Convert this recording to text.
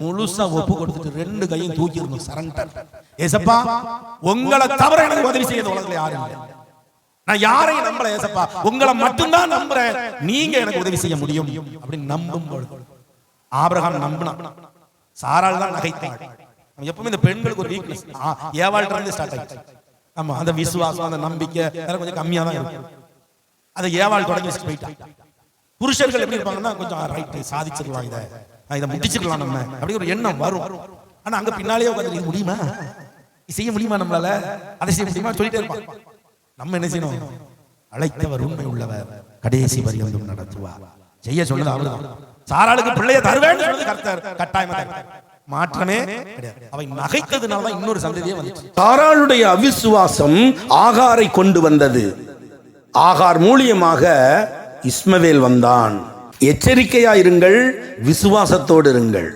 முழுசா ஒப்பு கொடுத்துட்டு ரெண்டு கையும் தூக்கி இருந்தோம். சரண்டர். ஏசப்பா, உங்களை தவிர எனக்கு உதவி செய்ய உலகத்துல யாரும் இல்லை. நான் யாரையும் நம்பல ஏசப்பா, உங்களை மட்டும்தான் நம்புறேன். நீங்க எனக்கு உதவி செய்ய முடியும் அப்படின்னு நம்பும் பொழுது ஆபிரகாம் நம்பினான். சாராள் தான் நகைத்தாள். எப்பவுமே இந்த பெண்களுக்கு ஒரு வீக்னஸ் ஏவாள்கிட்ட இருந்து ஸ்டார்ட் ஆயிடுச்சு. ஆமா, அந்த விசுவாசம் அந்த நம்பிக்கை அதெல்லாம் கொஞ்சம் கம்மியா தான் இருக்கும். அதை ஏவாள் தொடங்கி வச்சுட்டு போயிட்டான். புருஷர்கள் எப்படி இருப்பாங்கன்னா கொஞ்சம் ரைட் சாதிச்சிடலாம், இதை முடிச்சுக்கலாம் நம்ம அப்படி ஒரு எண்ணம் வரும். ஆனா அங்க பின்னாலேயே உட்காந்து முடியுமா, செய்ய முடியுமா, நம்மளால அதை செய்ய முடியுமா சொல்லிட்டே இருப்பான். நம்ம என்ன செய்யணும்? அழைத்தவர் உண்மை உள்ளவர், கடைசி பரியந்தம் நடத்துவார். செய்ய சொன்னது அவ்வளவுதான். சாராளுக்கு பிள்ளைய தருவேன்னு சொன்னது கர்த்தர், கட்டாயமா மாற்றமே கிடையாது. அவை நகைத்ததுனால இன்னொரு சந்ததியே வந்துச்சு. சாராளுடைய அவிசுவாசம் ஆகாரை கொண்டு வந்தது. ஆகார் மூலியமாக இஸ்மவேல் வந்தான். எச்சரிக்கையா இருங்கள், விசுவாசத்தோடு இருங்கள்.